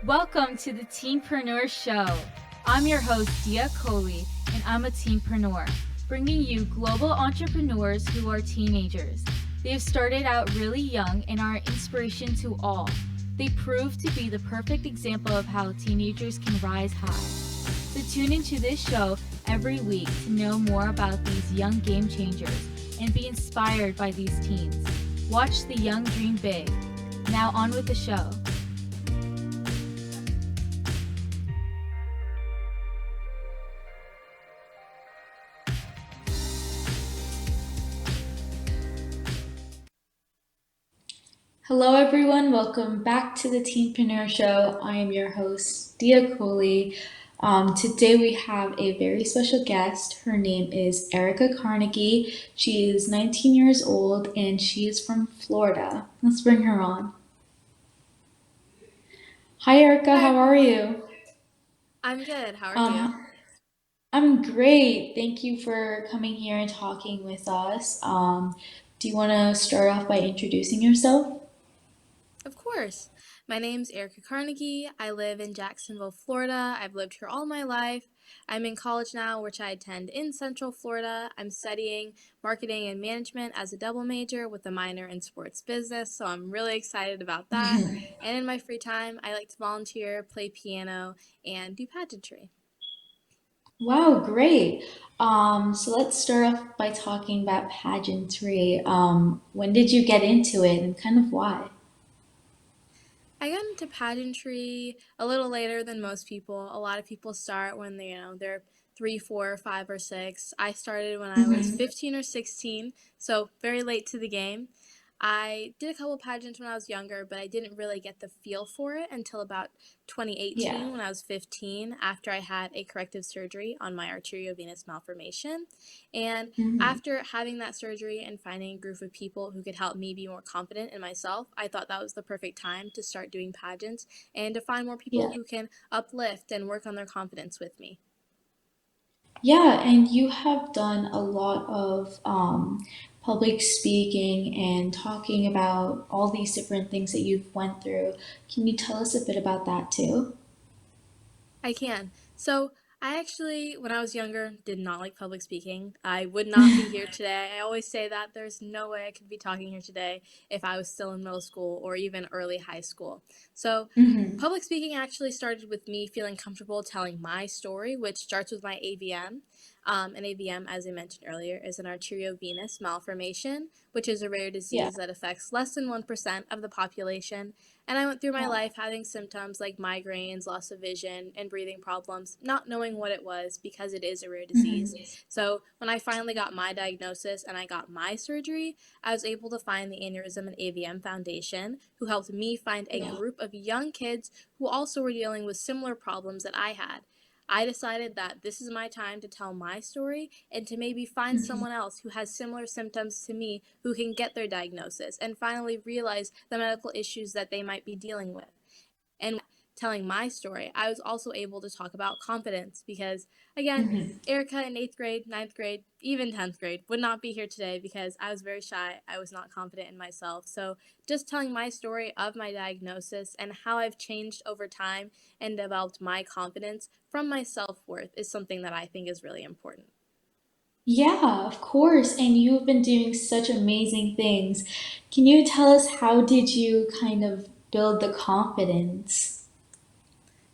Welcome to the TeenPreneur Show. I'm your host, Dia Coley, and I'm a TeenPreneur, bringing you global entrepreneurs who are teenagers. They've started out really young and are an inspiration to all. They prove to be the perfect example of how teenagers can rise high. So tune into this show every week to know more about these young game changers and be inspired by these teens. Watch the young dream big. Now on with the show. Hello, everyone. Welcome back to the TeenPreneur Show. I am your host, Dia Coley. Today we have a very special guest. Her name is Erica Carnegie. She is 19 years old and she is from Florida. Let's bring her on. Hi, Erica. How are you? I'm good. How are you? Um, I'm great. Thank you for coming here and talking with us. Do you want to start off by introducing yourself? Of course. My name's Erica Carnegie. I live in Jacksonville, Florida. I've lived here all my life. I'm in college now, which I attend in Central Florida. I'm studying marketing and management as a double major with a minor in sports business, so I'm really excited about that. And in my free time, I like to volunteer, play piano, and do pageantry. Wow, great. So let's start off by talking about pageantry. When did you get into it and kind of why? I got into pageantry a little later than most people. A lot of people start when they're 3, 4, 5, or 6. I started when I was Hmm. 15 or 16, so very late to the game. I did a couple pageants when I was younger, but I didn't really get the feel for it until about Yeah. 2018 when I was 15 after I had a corrective surgery on my arteriovenous malformation. And Hmm. after having that surgery and finding a group of people who could help me be more confident in myself, I thought that was the perfect time to start doing pageants and to find more people Yeah. who can uplift and work on their confidence with me. Yeah, and you have done a lot of public speaking and talking about all these different things that you've went through. Can you tell us a bit about that too? I can. So, I actually, when I was younger, did not like public speaking. I would not be here today. I always say that there's no way I could be talking here today if I was still in middle school or even early high school. So, Hmm. public speaking actually started with me feeling comfortable telling my story, which starts with my AVM. An AVM, as I mentioned earlier, is an arteriovenous malformation, which is a rare Yeah. disease that affects less than 1% of the population. And I went through my Wow. life having symptoms like migraines, loss of vision, and breathing problems, not knowing what it was because it is a rare disease. Hmm. So when I finally got my diagnosis and I got my surgery, I was able to find the Aneurysm and AVM Foundation, who helped me find a Yeah. group of young kids who also were dealing with similar problems that I had. I decided that this is my time to tell my story and to maybe find Hmm. someone else who has similar symptoms to me who can get their diagnosis and finally realize the medical issues that they might be dealing with. And telling my story, I was also able to talk about confidence because, again, Hmm. Erica in 8th grade, 9th grade, even 10th grade would not be here today because I was very shy. I was not confident in myself. So, just telling my story of my diagnosis and how I've changed over time and developed my confidence from my self worth is something that I think is really important. Yeah, of course. And you've been doing such amazing things. Can you tell us how did you kind of build the confidence?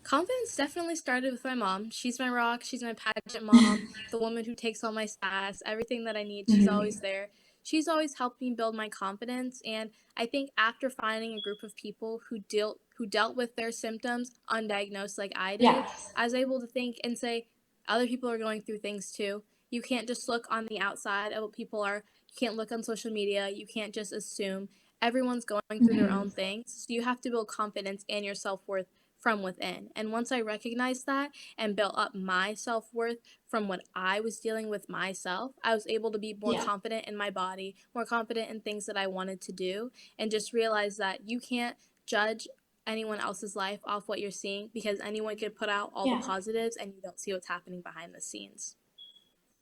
Confidence definitely started with my mom. She's my rock. She's my pageant mom, the woman who takes all my stats, everything that I need. She's always Mhm. there. She's always helped me build my confidence. And I think after finding a group of people who dealt with their symptoms undiagnosed like I did, Yeah. I was able to think and say, other people are going through things too. You can't just look on the outside of what people are. You can't look on social media. You can't just assume. Everyone's going through their own Mhm. things. So you have to build confidence and your self worth from within. And once I recognized that and built up my self worth from what I was dealing with myself, I was able to be more Yeah. confident in my body, more confident in things that I wanted to do, and just realize that you can't judge anyone else's life off what you're seeing because anyone could put out all the Yeah. positives and you don't see what's happening behind the scenes.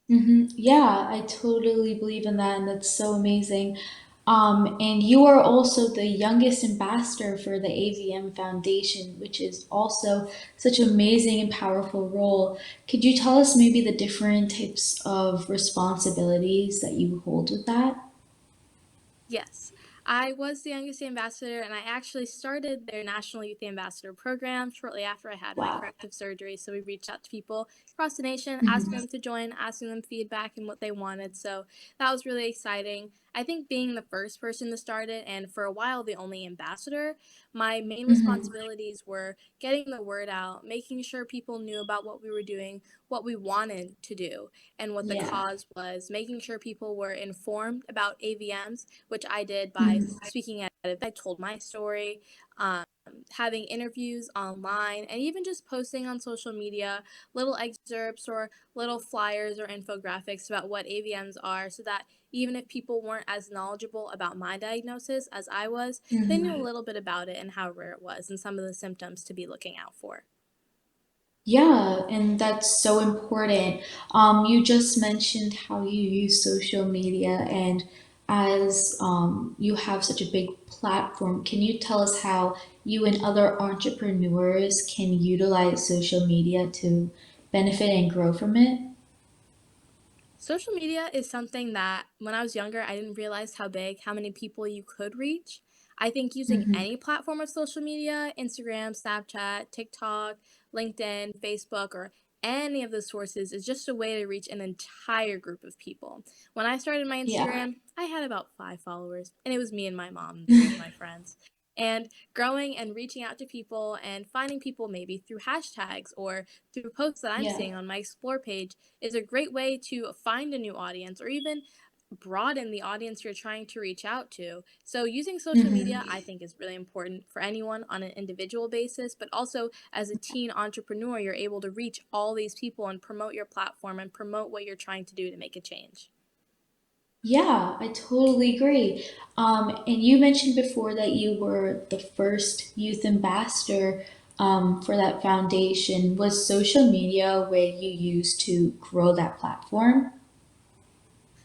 Yeah, I totally believe in that, and that's so amazing. And you are also the youngest ambassador for the AVM Foundation, which is also such an amazing and powerful role. Could you tell us maybe the different types of responsibilities that you hold with that? Yes, I was the youngest ambassador, and I actually started their National Youth Ambassador program shortly after I had my Wow. corrective surgery. So we reached out to people across the nation, asking Mhm. them to join, asking them feedback and what they wanted. So that was really exciting. I think being the first person to start it, and for a while the only ambassador, my main Mhm. responsibilities were getting the word out, making sure people knew about what we were doing, what we wanted to do, and what the Yeah. cause was, making sure people were informed about AVMs, which I did by Mhm. speaking at events. I told my story, um, having interviews online, and even just posting on social media little excerpts or little flyers or infographics about what AVMs are so that even if people weren't as knowledgeable about my diagnosis as I was, they knew a Mhm. little bit about it and how rare it was and some of the symptoms to be looking out for. Yeah, and that's so important. You just mentioned how you use social media, and as you have such a big platform, can you tell us how you and other entrepreneurs can utilize social media to benefit and grow from it? Social media is something that when I was younger, I didn't realize how big, how many people you could reach. I think using Hmm. any platform of social media, Instagram, Snapchat, TikTok, LinkedIn, Facebook, or any of those sources is just a way to reach an entire group of people. When I started my Yeah. Instagram, I had about 5 followers, and it was me and my mom and three of my friends. And growing and reaching out to people and finding people maybe through hashtags or through posts that I'm Yeah. seeing on my Explore page is a great way to find a new audience or even broaden the audience you're trying to reach out to. So, using social media, Hmm. I think, is really important for anyone on an individual basis, but also as a teen entrepreneur, you're able to reach all these people and promote your platform and promote what you're trying to do to make a change. Yeah, I totally agree. And you mentioned before that you were the first youth ambassador for that foundation. Was social media a way you used to grow that platform?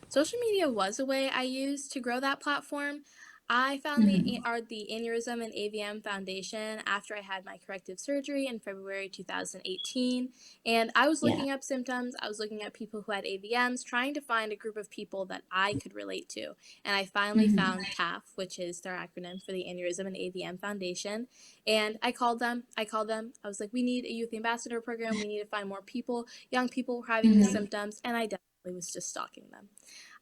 Social media was a way I used to grow that platform. I found Hmm. the Aneurysm and AVM Foundation after I had my corrective surgery in February 2018. And I was Yeah. looking up symptoms, I was looking at people who had AVMs, trying to find a group of people that I could relate to. And I finally Hmm. found TAF, which is their acronym for the Aneurysm and AVM Foundation. And I called them. I was like, we need a youth ambassador program. We need to find more people, young people who are having these Hmm. symptoms. And I definitely was just stalking them.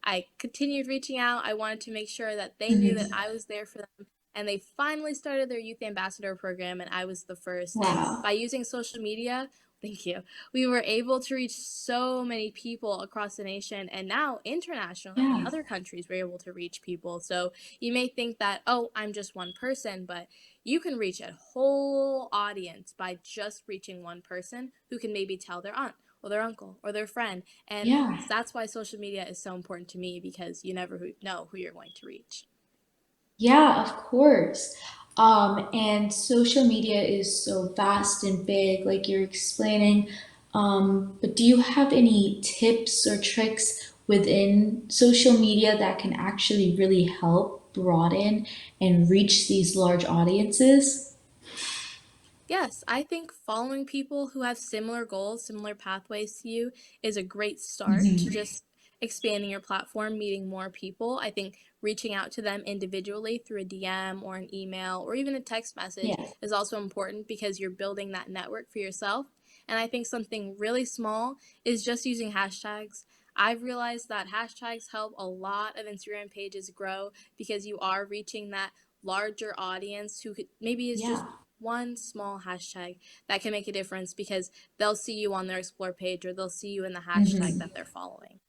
I continued reaching out. I wanted to make sure that they knew that Hmm. I was there for them. And they finally started their youth ambassador program, and I was the first. And Wow. by using social media, thank you, we were able to reach so many people across the nation. And now, internationally, in Yeah. other countries, we're able to reach people. So you may think that, oh, I'm just one person, but you can reach a whole audience by just reaching one person who can maybe tell their aunt or their uncle or their friend. And Yeah. that's why social media is so important to me because you never know who you're going to reach. Yeah, of course. And social media is so vast and big, like you're explaining. But do you have any tips or tricks within social media that can actually really help broaden and reach these large audiences? Yes, I think following people who have similar goals, similar pathways to you is a great start to Hmm. just expanding your platform, meeting more people. I think reaching out to them individually through a DM or an email or even a text message Yeah. is also important because you're building that network for yourself. And I think something really small is just using hashtags. I've realized that hashtags help a lot of Instagram pages grow because you are reaching that larger audience who could, maybe is just Yeah. one small hashtag that can make a difference because they'll see you on their explore page or they'll see you in the hashtag Hmm. that they're following.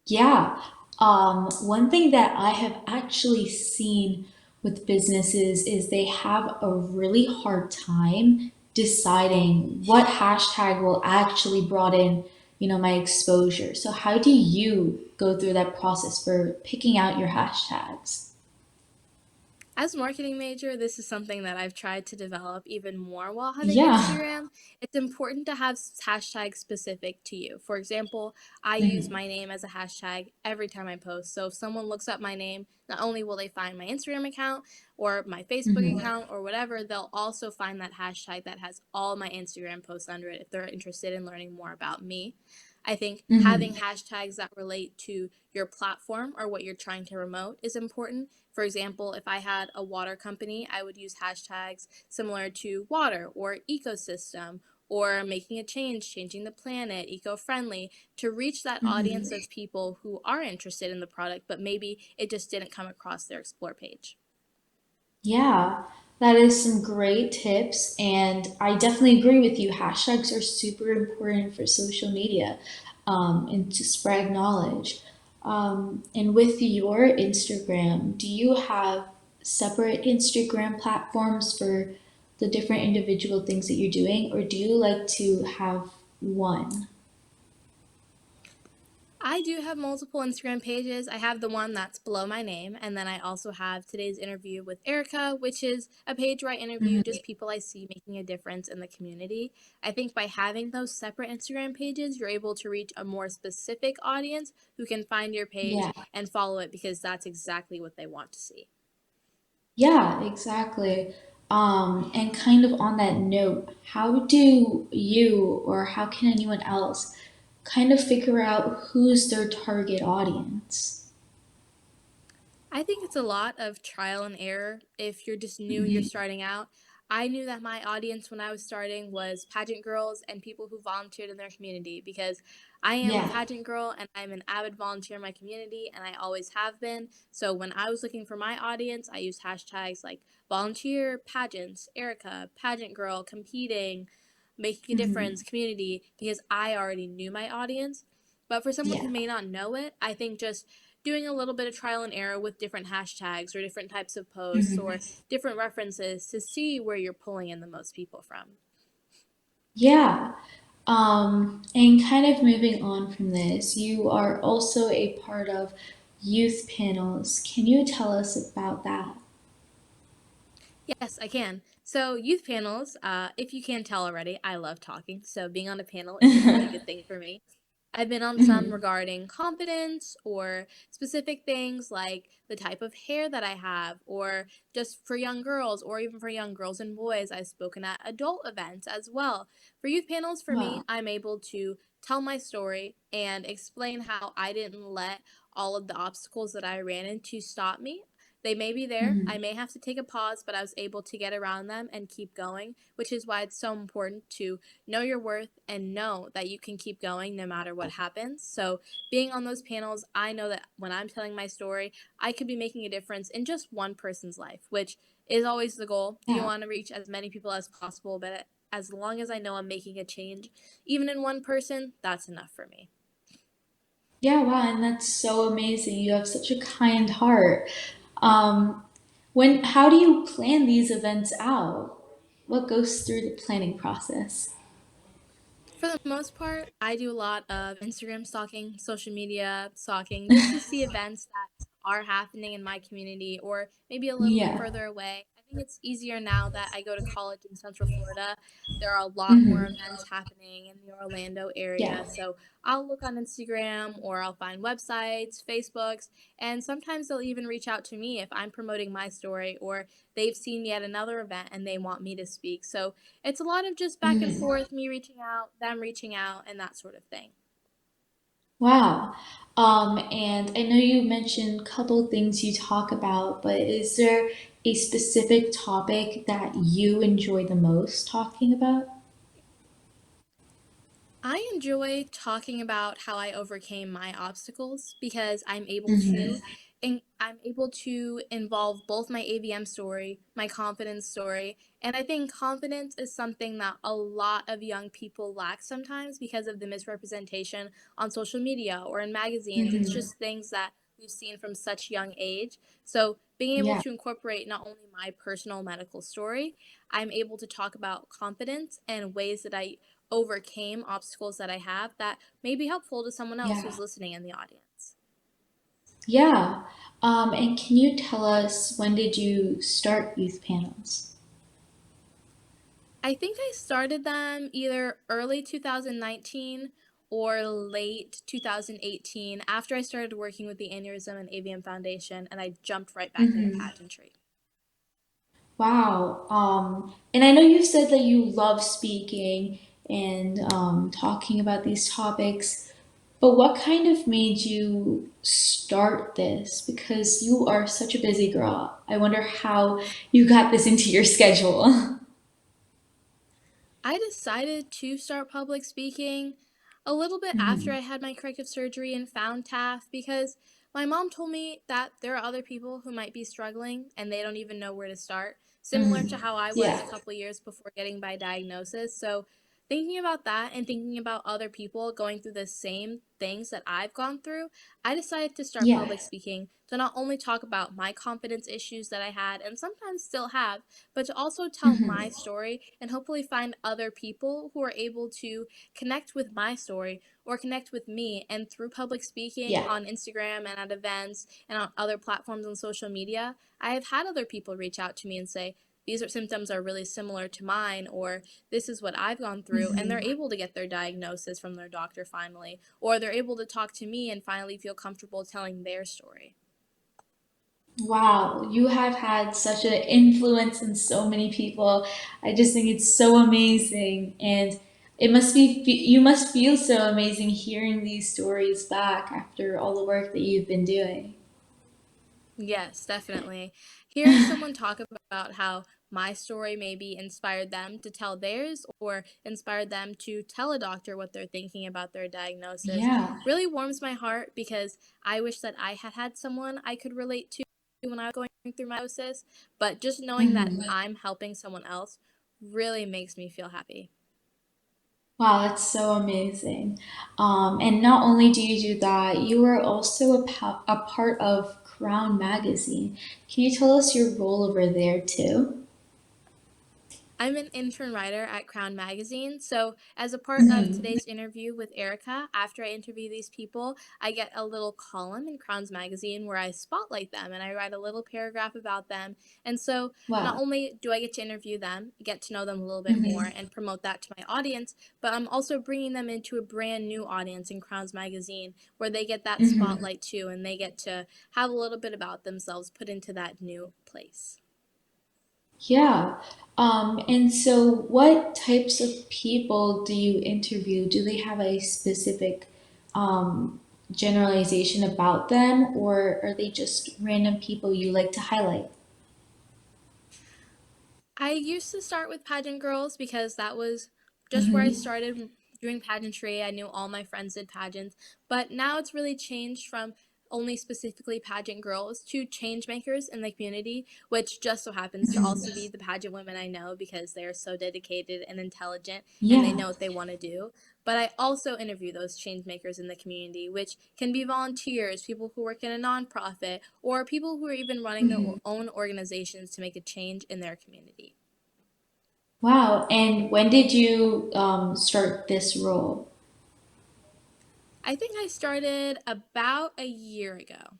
Yeah. One thing that I have actually seen with businesses is they have a really hard time deciding what hashtag will actually broaden, my exposure. So how do you go through that process for picking out your hashtags? As a marketing major, this is something that I've tried to develop even more while having Yeah. Instagram. It's important to have hashtags specific to you. For example, I use Mhm. my name as a hashtag every time I post. So if someone looks up my name, not only will they find my Instagram account or my Facebook Mhm. account or whatever, they'll also find that hashtag that has all my Instagram posts under it if they're interested in learning more about me. I think having Mhm. hashtags that relate to your platform or what you're trying to promote is important. For example, if I had a water company, I would use hashtags similar to water or ecosystem or making a change, changing the planet, eco friendly, to reach that audience Mhm. of people who are interested in the product, but maybe it just didn't come across their Explore page. Yeah, that is some great tips, and I definitely agree with you. Hashtags are super important for social media, and to spread knowledge. And with your Instagram, do you have separate Instagram platforms for the different individual things that you're doing, or do you like to have one? I do have multiple Instagram pages. I have the one that's below my name, and then I also have today's interview with Erica, which is a page where I interview Mhm. just people I see making a difference in the community. I think by having those separate Instagram pages, you're able to reach a more specific audience who can find your page Yeah. and follow it because that's exactly what they want to see. Yeah, exactly. And kind of on that note, how do you or how can anyone else kind of figure out who's their target audience? I think it's a lot of trial and error. If you're just new, you're Hmm. starting out. I knew that my audience when I was starting was pageant girls and people who volunteered in their community because I am a Yeah. pageant girl and I'm an avid volunteer in my community and I always have been. So when I was looking for my audience, I used hashtags like volunteer, pageants, Erica, pageant girl, competing, making a Hmm. difference, community, because I already knew my audience. But for someone who Yeah. may not know it, I think just doing a little bit of trial and error with different hashtags or different types of posts Hmm. or different references to see where you're pulling in the most people from. Yeah. And kind of moving on from this, you are also a part of youth panels. Can you tell us about that? Yes, I can. So, youth panels, if you can't tell already, I love talking. So, being on a panel is a really good thing for me. I've been on some Hmm. regarding confidence or specific things like the type of hair that I have, or just for young girls, or even for young girls and boys. I've spoken at adult events as well. For youth panels, for me, Wow. I'm able to tell my story and explain how I didn't let all of the obstacles that I ran into stop me. They may be there. Hmm. I may have to take a pause, but I was able to get around them and keep going, which is why it's so important to know your worth and know that you can keep going no matter what happens. So, being on those panels, I know that when I'm telling my story, I could be making a difference in just one person's life, which is always the goal. You Yeah. want to reach as many people as possible, but as long as I know I'm making a change, even in one person, that's enough for me. Yeah, wow, and that's so amazing. You have such a kind heart. Um, how do you plan these events out? What goes through the planning process? For the most part, I do a lot of Instagram stalking, social media stalking, just to see events that are happening in my community or maybe a little bit Yeah. further away. I think it's easier now that I go to college in Central Florida. There are a lot more Hmm. events happening in the Orlando Yeah. area. So I'll look on Instagram or I'll find websites, Facebooks, and sometimes they'll even reach out to me if I'm promoting my story or they've seen me at another event and they want me to speak. So it's a lot of just back and Hmm. forth, me reaching out, them reaching out, and that sort of thing. Wow. And I know you mentioned a couple things you talk about, but is there a specific topic that you enjoy the most talking about? I enjoy talking about how I overcame my obstacles because I'm able Hmm. to and I'm able to involve both my AVM story, my confidence story, and I think confidence is something that a lot of young people lack sometimes because of the misrepresentation on social media or in magazines. It's Hmm. just things that we've seen from such young age. So, being able Yeah. to incorporate not only my personal medical story, I'm able to talk about confidence and ways that I overcame obstacles that I have that may be helpful to someone else Yeah. who's listening in the audience. Yeah. And can you tell us when did you start youth panels? I think I started them either early 2019 or late 2018 after I started working with the Aneurysm and AVM Foundation, and I jumped right back into Hmm. pageantry. Wow. And I know you said that you love speaking and talking about these topics, but what kind of made you start this? Because you are such a busy girl. I wonder how you got this into your schedule. I decided to start public speaking a little bit after Hmm. I had my corrective surgery and found TAF because my mom told me that there are other people who might be struggling and they don't even know where to start, similar Hmm. to how I was Yeah. a couple years before getting my diagnosis. So, thinking about that and thinking about other people going through the same things that I've gone through, I decided to start Yeah. public speaking to not only talk about my confidence issues that I had and sometimes still have, but to also tell my Hmm. story and hopefully find other people who are able to connect with my story or connect with me. And through public speaking Yeah. on Instagram and at events and on other platforms on social media, I have had other people reach out to me and say, these are symptoms are really similar to mine, or this is what I've gone through, and they're Hmm. able to get their diagnosis from their doctor finally, or they're able to talk to me and finally feel comfortable telling their story. Wow, you have had such an influence in so many people. I just think it's so amazing, and you must feel so amazing hearing these stories back after all the work that you've been doing. Yes, definitely. Hearing someone talk about how my story maybe inspired them to tell theirs or inspired them to tell a doctor what they're thinking about their diagnosis Yeah. really warms my heart because I wish that I had had someone I could relate to when I was going through my diagnosis, but just knowing that Hmm. I'm helping someone else really makes me feel happy. Wow, that's so amazing. And not only do you do that, you are also a part of Crown Magazine. Can you tell us your role over there too? I'm an intern writer at Crown Magazine. So, as a part of Hmm. today's interview with Erica, after I interview these people, I get a little column in Crown's Magazine where I spotlight them and I write a little paragraph about them. And so, not Wow. only do I get to interview them, get to know them a little bit more, Hmm. and promote that to my audience, but I'm also bringing them into a brand new audience in Crown's Magazine where they get that Hmm. spotlight too and they get to have a little bit about themselves put into that new place. Yeah. And so what types of people do you interview? Do they have a specific generalization about them, or are they just random people you like to highlight? I used to start with pageant girls because that was just where I Hmm. started doing pageantry. I knew all my friends did pageants, but now it's really changed from only specifically pageant girls to change makers in the community, which just so happens to also be the pageant women I know because they're so dedicated and intelligent and they Yeah. know what they want to do. But I also interview those change makers in the community, which can be volunteers, people who work in a nonprofit, or people who are even running their Hmm. own organizations to make a change in their community. Wow. And when did you start this role? I think I started about a year ago.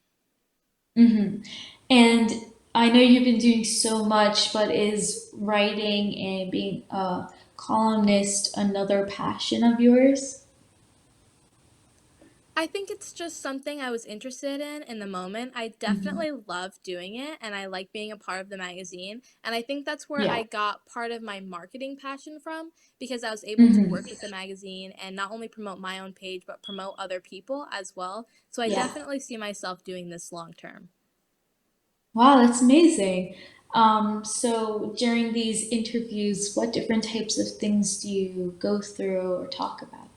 Hmm. And I know you've been doing so much, but is writing and being a columnist another passion of yours? I think it's just something I was interested in the moment. I Hmm. definitely love doing it and I like being a part of the magazine. And I think that's where Yeah. I got part of my marketing passion from because I was able to Hmm. work with the magazine and not only promote my own page, but promote other people as well. So I Yeah. definitely see myself doing this long term. Wow, that's amazing. So during these interviews, what different types of things do you go through or talk about?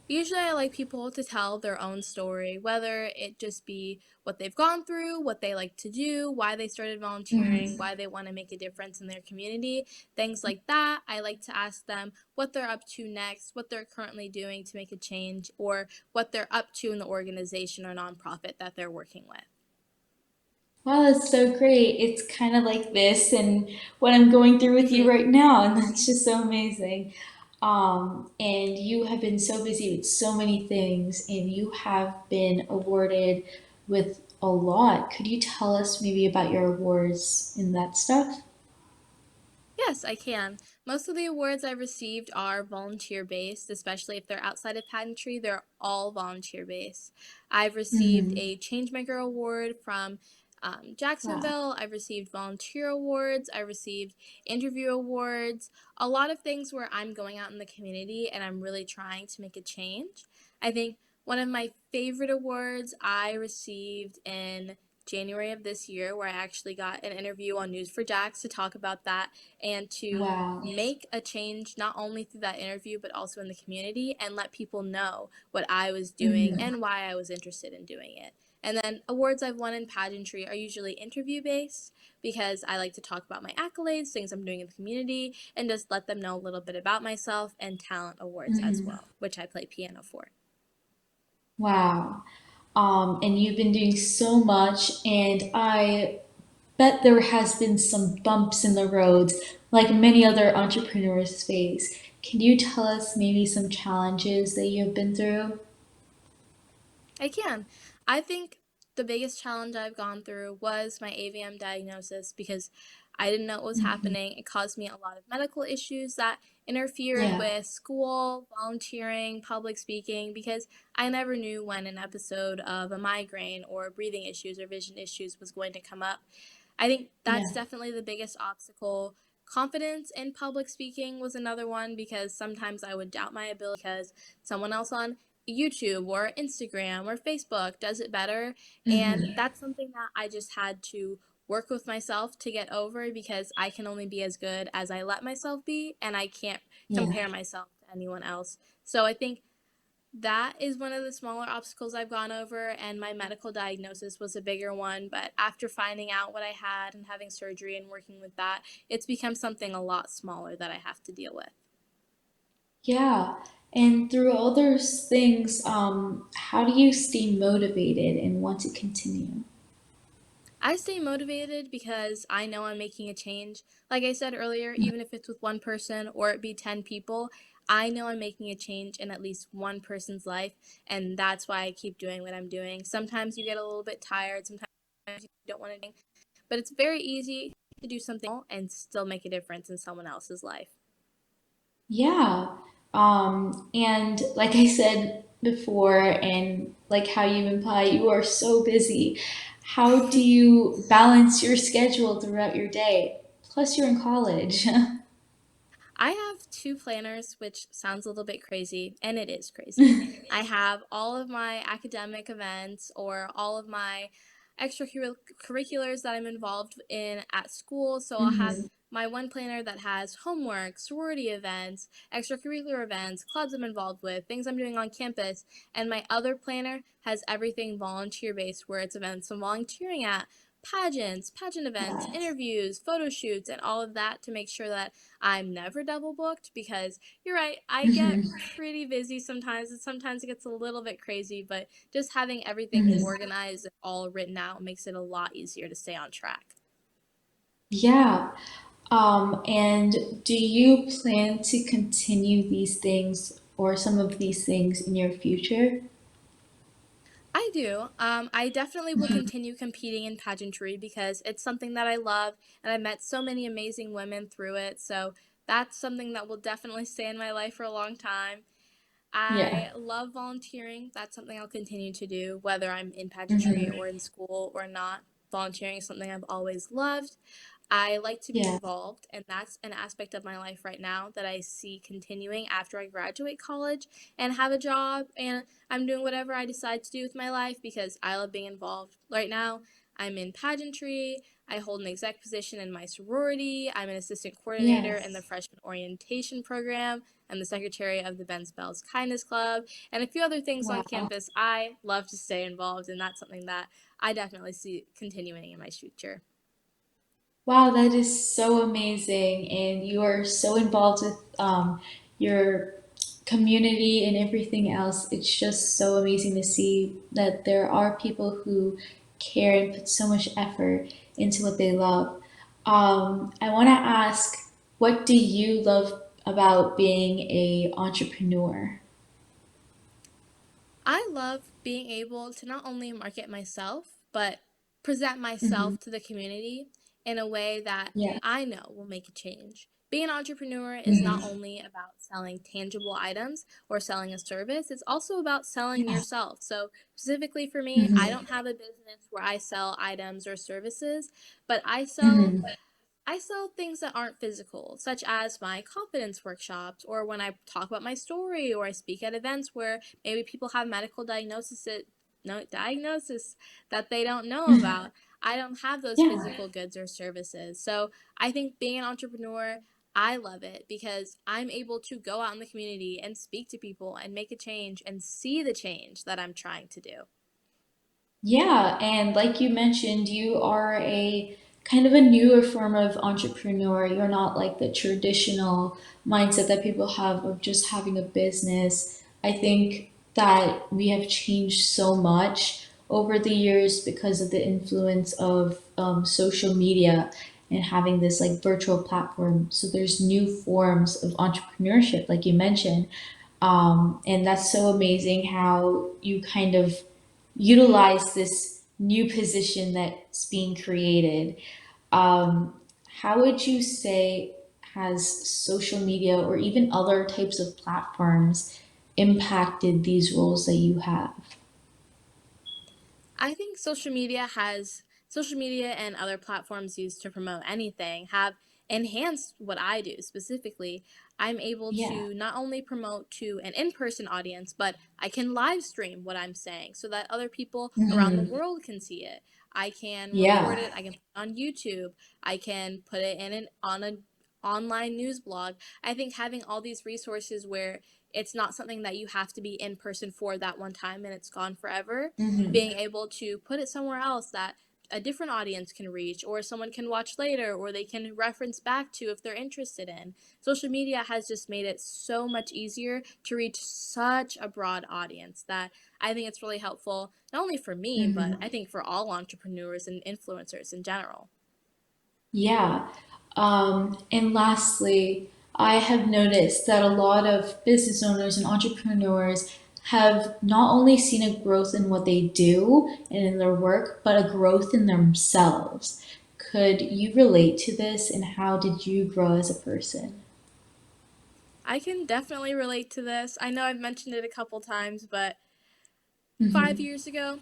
Usually, I like people to tell their own story, whether it just be what they've gone through, what they like to do, why they started volunteering, Hmm. why they want to make a difference in their community, things like that. I like to ask them what they're up to next, what they're currently doing to make a change, or what they're up to in the organization or nonprofit that they're working with. Wow, that's so great. It's kind of like this and what I'm going through with you Hmm. right now, and that's just so amazing. And you have been so busy with so many things, and you have been awarded with a lot. Could you tell us maybe about your awards and that stuff? Yes, I can. Most of the awards I've received are volunteer based, especially if they're outside of pageantry, they're all volunteer based. I've received Hmm. a Changemaker Award from Wow. Jacksonville. I've received volunteer awards. I received interview awards. A lot of things where I'm going out in the community and I'm really trying to make a change. I think one of my favorite awards I received in January of this year, where I actually got an interview on News for Jax to talk about that and to Wow. make a change not only through that interview but also in the community and let people know what I was doing Hmm. and why I was interested in doing it. And then awards I've won in pageantry are usually interview based because I like to talk about my accolades, things I'm doing in the community, and just let them know a little bit about myself, and talent awards as Hmm. well, which I play piano for. Wow. And you've been doing so much, and I bet there has been some bumps in the road, like many other entrepreneurs face. Can you tell us maybe some challenges that you've been through? I can. I think the biggest challenge I've gone through was my AVM diagnosis because I didn't know what was Hmm. happening. It caused me a lot of medical issues that interfered Yeah. with school, volunteering, public speaking, because I never knew when an episode of a migraine or breathing issues or vision issues was going to come up. I think that's Yeah. definitely the biggest obstacle. Confidence in public speaking was another one because sometimes I would doubt my ability because someone else on YouTube or Instagram or Facebook does it better. And Hmm. that's something that I just had to work with myself to get over because I can only be as good as I let myself be, and I can't Yeah. compare myself to anyone else. So I think that is one of the smaller obstacles I've gone over, and my medical diagnosis was a bigger one. But after finding out what I had and having surgery and working with that, it's become something a lot smaller that I have to deal with. Yeah. And through all those things, how do you stay motivated and want to continue? I stay motivated because I know I'm making a change. Like I said earlier, even if it's with one person or it be 10 people, I know I'm making a change in at least one person's life, and that's why I keep doing what I'm doing. Sometimes you get a little bit tired, sometimes you don't want to do, but it's very easy to do something and still make a difference in someone else's life. Yeah. And like I said before, and like how you imply, you are so busy. How do you balance your schedule throughout your day? Plus, you're in college. I have two planners, which sounds a little bit crazy, and it is crazy. I have all of my academic events or all of my extracurriculars that I'm involved in at school. So I'll have Hmm. my one planner that has homework, sorority events, extracurricular events, clubs I'm involved with, things I'm doing on campus, and my other planner has everything volunteer based where it's events I'm volunteering at, pageants, pageant events, Yes. interviews, photo shoots, and all of that to make sure that I'm never double booked because you're right, I get Hmm. pretty busy sometimes, and sometimes it gets a little bit crazy, but just having everything Hmm. organized and all written out makes it a lot easier to stay on track. Yeah. And do you plan to continue these things or some of these things in your future? I do. I definitely will continue competing in pageantry because it's something that I love, and I met so many amazing women through it. So that's something that will definitely stay in my life for a long time. Yeah. I love volunteering. That's something I'll continue to do, whether I'm in pageantry Hmm. or in school or not. Volunteering is something I've always loved. I like to be Yeah. involved, and that's an aspect of my life right now that I see continuing after I graduate college and have a job, and I'm doing whatever I decide to do with my life because I love being involved. Right now, I'm in pageantry. I hold an exec position in my sorority. I'm an assistant coordinator in the Yes. freshman orientation program. I'm the secretary of the Ben Spells Kindness Club, and a few other things on Wow. campus. I love to stay involved, and that's something that I definitely see continuing in my future. Wow, that is so amazing. And you are so involved with your community and everything else. It's just so amazing to see that there are people who care and put so much effort into what they love. I want to ask, what do you love about being a entrepreneur? I love being able to not only market myself, but present Hmm. myself to the community in a way that Yeah. I know will make a change. Being an entrepreneur is not Hmm. only about selling tangible items or selling a service, it's also about selling Yeah. yourself. So, specifically for me, I Hmm. don't have a business where I sell items or services, but Hmm. I sell things that aren't physical, such as my confidence workshops, or when I talk about my story, or I speak at events where maybe people have medical diagnosis that they don't know about. I don't have those Yeah. physical goods or services. So I think being an entrepreneur, I love it because I'm able to go out in the community and speak to people and make a change and see the change that I'm trying to do. Yeah, and like you mentioned, you are a kind of a newer form of entrepreneur. You're not like the traditional mindset that people have of just having a business. I think that we have changed so much over the years because of the influence of social media and having this like virtual platform. So there's new forms of entrepreneurship, like you mentioned. And that's so amazing how you kind of utilize this new position that's being created. Um, how would you say has social media or even other types of platforms impacted these roles that you have? I think social media and other platforms used to promote anything have enhanced what I do specifically. I'm able Yeah. to not only promote to an in-person audience, but I can live stream what I'm saying so that other people around the Hmm. world can see it. I can record Yeah. it, I can put it on YouTube, I can put it in an on an online news blog. I think having all these resources where it's not something that you have to be in person for that one time and it's gone forever, Hmm. being able to put it somewhere else that a different audience can reach or someone can watch later or they can reference back to if they're interested in. Social media has just made it so much easier to reach such a broad audience that I think it's really helpful, not only for me, but Hmm. I think for all entrepreneurs and influencers in general. Yeah. And lastly, I have noticed that a lot of business owners and entrepreneurs have not only seen a growth in what they do and in their work, but a growth in themselves. Could you relate to this and how did you grow as a person? I can definitely relate to this. I know I've mentioned it a couple times, but Hmm. 5 years ago,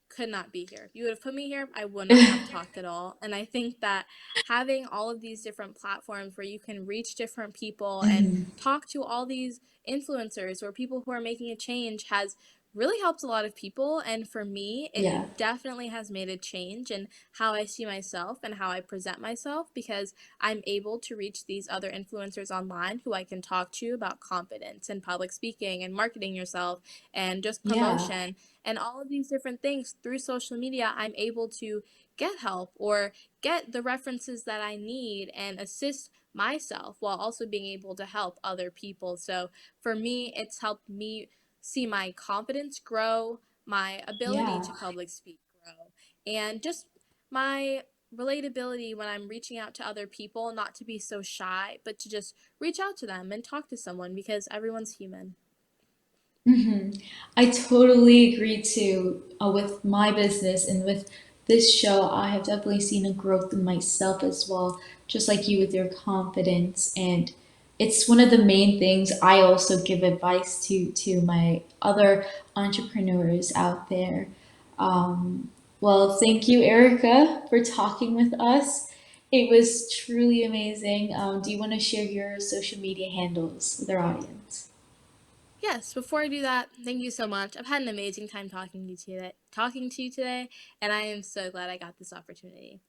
could not be here. If you would have put me here, I would not have talked at all. And I think that having all of these different platforms where you can reach different people and Hmm. talk to all these influencers or people who are making a change has really helped a lot of people. And for me, it Yeah. definitely has made a change in how I see myself and how I present myself because I'm able to reach these other influencers online who I can talk to about confidence and public speaking and marketing yourself and just Yeah. promotion and all of these different things through social media. I'm able to get help or get the references that I need and assist myself while also being able to help other people. So for me, it's helped me see my confidence grow, my ability Yeah. to public speak grow, and just my relatability when I'm reaching out to other people, not to be so shy, but to just reach out to them and talk to someone because everyone's human. Hmm. I totally agree too. With my business and with this show, I have definitely seen a growth in myself as well, just like you with your confidence. And it's one of the main things I also give advice to my other entrepreneurs out there. Well, thank you, Erica, for talking with us. It was truly amazing. Do you want to share your social media handles with our audience? Yes, before I do that, thank you so much. I've had an amazing time talking to you today, and I am so glad I got this opportunity.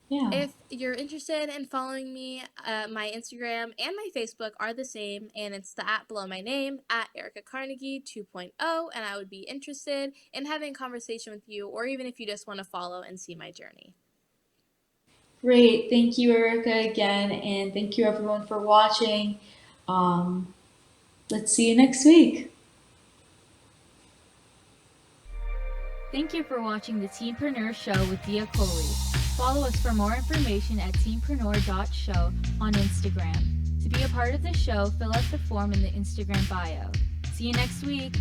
Yeah. If you're interested in following me, my Instagram and my Facebook are the same, and it's the at below my name at Erica Carnegie 2.0, and I would be interested in having a conversation with you, or even if you just want to follow and see my journey. Great. Thank you, Erica, again. And thank you, everyone, for watching. Um, let's see you next week. Thank you for watching the Teenpreneur Show with Dia Coley. Follow us for more information at teenpreneur.show on Instagram. To be a part of the show, fill out the form in the Instagram bio. See you next week.